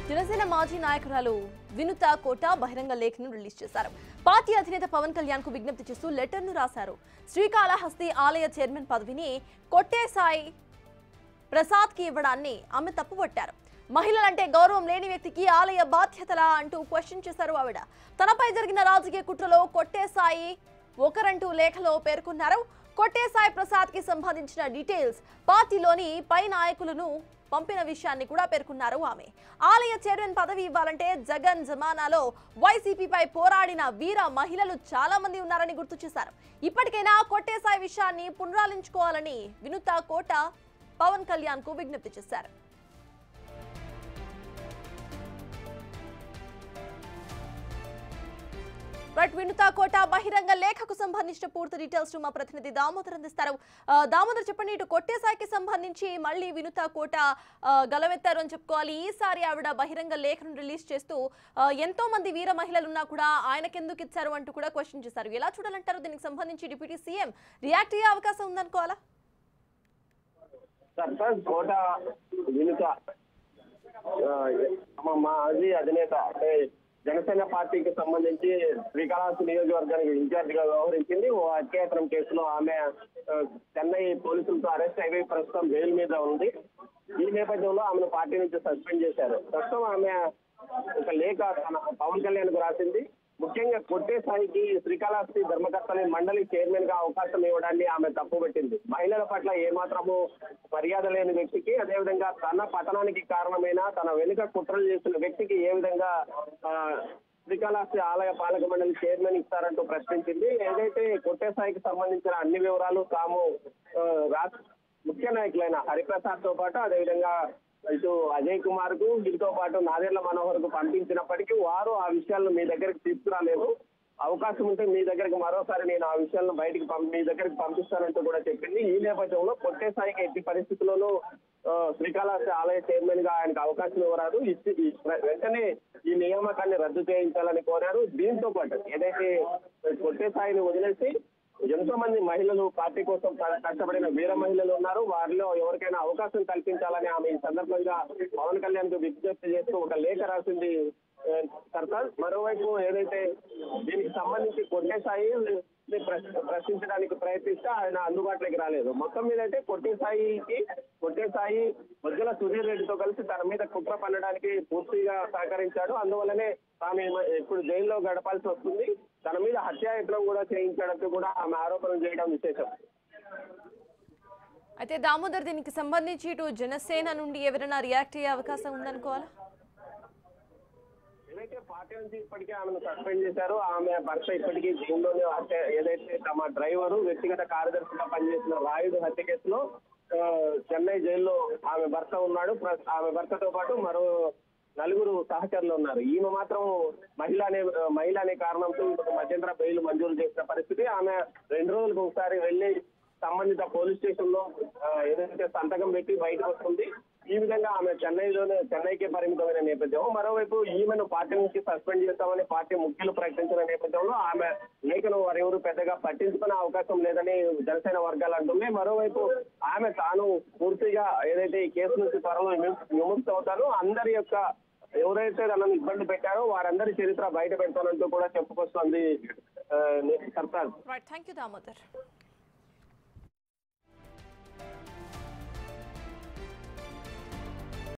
జనసేన మాజీ నాయకురాలు వినుత కోట బహిరంగ లేఖను రిలీజ్ చేశారు. పార్టీ అధినేత పవన్ కళ్యాణ్ కు విజ్ఞప్తి చేస్తూ లెటర్ను రాశారు. శ్రీకాళహస్తి ఆలయ చైర్మన్ పదవిని కొట్టేసాయి ప్రసాద్ కి ఇవ్వడాన్ని ఆమె తప్పుపట్టారు. మహిళలంటే గౌరవం లేని వ్యక్తికి ఆలయ బాధ్యతలా అంటూ క్వశ్చన్ చేశారు ఆవిడ. తనపై జరిగిన రాజకీయ కుట్రలో కొట్టేసాయి ఒకరంటూ లేఖలో పేర్కొన్నారు. కొట్టేసాయి ప్రసాద్ కి సంబంధించిన డీటెయిల్స్ పార్టీలోని పై నాయకులను పంపిన విషయాన్ని కూడా పేర్కొన్నారు ఆమె. ఆలయ చైర్మన్ పదవి ఇవ్వాలంటే జగన్ జమానాలో వైసీపీపై పోరాడిన వీర మహిళలు చాలా మంది ఉన్నారని గుర్తు చేశారు. ఇప్పటికైనా కొట్టేసాయి విషయాన్ని పునరాలించుకోవాలని వినుత కోట పవన్ కళ్యాణ్ కు విజ్ఞప్తి చేశారు. వినుత కోట బహిరంగ లేఖకు సంబంధించిన పూర్తి డీటెయిల్స్ మా ప్రతినిధి దామోదర్ అందిస్తారు. దామోదర్, చెప్పండి, ఇటు కొట్టేసాయికి సంబంధించి మళ్ళీ వినుత కోట గలవెత్తారు అని చెప్పుకోవాలి. ఈసారి ఆవిడ బహిరంగ లేఖను రిలీజ్ చేస్తూ ఎంతో మంది వీర మహిళలు ఉన్నా కూడా ఆయనకెందుకు ఇచ్చారు అంటూ కూడా క్వశ్చన్ చేశారు. ఎలా చూడాలంటారు? దీనికి సంబంధించి డిప్యూటీ సీఎం రియాక్ట్ అయ్యే అవకాశం ఉందనుకోవాలా? కోట వినుత మాజీ అధినేత అంటే జనసేన పార్టీకి సంబంధించి శ్రీకాళహస్తి నియోజకవర్గానికి ఇన్ఛార్జ్ గా వ్యవహరించింది. ఓ హత్యాయత్నం కేసులో ఆమె చెన్నై పోలీసులతో అరెస్ట్ అయ్యి ప్రస్తుతం జైలు మీద ఉంది. ఈ నేపథ్యంలో ఆమెను పార్టీ నుంచి సస్పెండ్ చేశారు. ప్రస్తుతం ఆమె ఒక లేఖ తన పవన్ కళ్యాణ్ కు రాసింది. ముఖ్యంగా కొట్టేసాయికి శ్రీకాళహస్తి ధర్మకర్తల మండలి చైర్మన్ గా అవకాశం ఇవ్వడాన్ని ఆమె తప్పుపట్టింది. మహిళల పట్ల ఏమాత్రము మర్యాద లేని వ్యక్తికి, అదేవిధంగా తన పతనానికి కారణమైన తన వెనుక కుట్రలు చేస్తున్న వ్యక్తికి ఏ విధంగా శ్రీకాళహస్తి ఆలయ పాలక మండలి చైర్మన్ ఇస్తారంటూ ప్రశ్నించింది. ఏదైతే కొట్టేసాయికి సంబంధించిన అన్ని వివరాలు తాము ముఖ్య నాయకులైన హరిప్రసాద్ తో పాటు అదేవిధంగా ఇటు అజయ్ కుమార్ కు, వీటితో పాటు నాదెళ్ల మనోహర్ కు పంపించినప్పటికీ వారు ఆ విషయాలను మీ దగ్గరికి తీసుకురాలేదు. అవకాశం ఉంటే మీ దగ్గరికి మరోసారి నేను ఆ విషయాలను బయటికి మీ దగ్గరికి పంపిస్తానంటూ కూడా చెప్పింది. ఈ నేపథ్యంలో కొట్టేసాయికి ఎట్టి పరిస్థితుల్లోనూ శ్రీకాళహస్తి ఆలయ చైర్మన్ గా ఆయనకు అవకాశం ఇవ్వరాదు, వెంటనే ఈ నియామకాన్ని రద్దు చేయించాలని కోరారు. దీంతో పాటు ఏదైతే కొట్టేసాయిని వదిలేసి ఎంతో మంది మహిళలు పార్టీ కోసం కష్టపడిన వీర మహిళలు ఉన్నారు, వారిలో ఎవరికైనా అవకాశం కల్పించాలని ఆమె ఈ సందర్భంగా పవన్ కళ్యాణ్ కు విజ్ఞప్తి చేస్తూ ఒక లేఖ రాసింది సర్కార్. మరోవైపు ఏదైతే దీనికి సంబంధించి కొట్టేసాయి ప్రశ్నించడానికి ప్రయత్నిస్తే ఆయన అందుబాటులోకి రాలేదు. మొత్తం మీద అయితే కొట్టేసాయి మధ్యల సుధీర్ రెడ్డితో కలిసి తన మీద కుట్ర పన్నడానికి పూర్తిగా సహకరించాడు. అందువల్లనే తాను ఇప్పుడు జైల్లో గడపాల్సి వస్తుంది. తన మీద హత్యాయత్నం కూడా చేయించడంతో కూడా ఆమె ఆరోపణలు చేయడం విశేషం. అయితే దామోదర్, దీనికి సంబంధించి ఇటు జనసేన నుండి ఎవరైనా రియాక్ట్ అయ్యే అవకాశం ఉందనుకోవాలా? ఏదైతే పార్టీ నుంచి ఇప్పటికే ఆమెను సస్పెండ్ చేశారో ఆమె భర్త ఇప్పటికీ జైల్లోనే ఏదైతే తమ డ్రైవరు వ్యక్తిగత కార్యదర్శిగా పనిచేసిన రాయుడు హత్య కేసులో చెన్నై జైల్లో ఆమె భర్త ఉన్నాడు. ఆమె భర్తతో పాటు మరో నలుగురు సహచరులు ఉన్నారు. ఈమె మాత్రం మహిళ అనే కారణంతో మధ్యంతర బెయిల్ మంజూరు చేసిన పరిస్థితి. ఆమె 2 రోజులకు ఒకసారి వెళ్లి సంబంధిత పోలీస్ స్టేషన్ లో ఏదైతే సంతకం పెట్టి బయటకు వస్తుంది. ఈ విధంగా ఆమె చెన్నైకే పరిమితమైన నేపథ్యం. మరోవైపు ఈమెను పార్టీ నుంచి సస్పెండ్ చేస్తామని పార్టీ ముఖ్యులు ప్రకటించిన నేపథ్యంలో ఆమె లేఖను వారెవరు పెద్దగా పట్టించుకునే అవకాశం లేదని జనసేన వర్గాలు అంటున్నాయి. మరోవైపు ఆమె తాను పూర్తిగా ఏదైతే ఈ కేసు నుంచి త్వరలో విముక్తి అవుతారో అందరి యొక్క ఎవరైతే తనను ఇబ్బంది పెట్టారో వారందరి చరిత్ర బయట పెడతానంటూ కూడా చెప్పుకొస్తుంది సర్కార్. Thank you Damodar.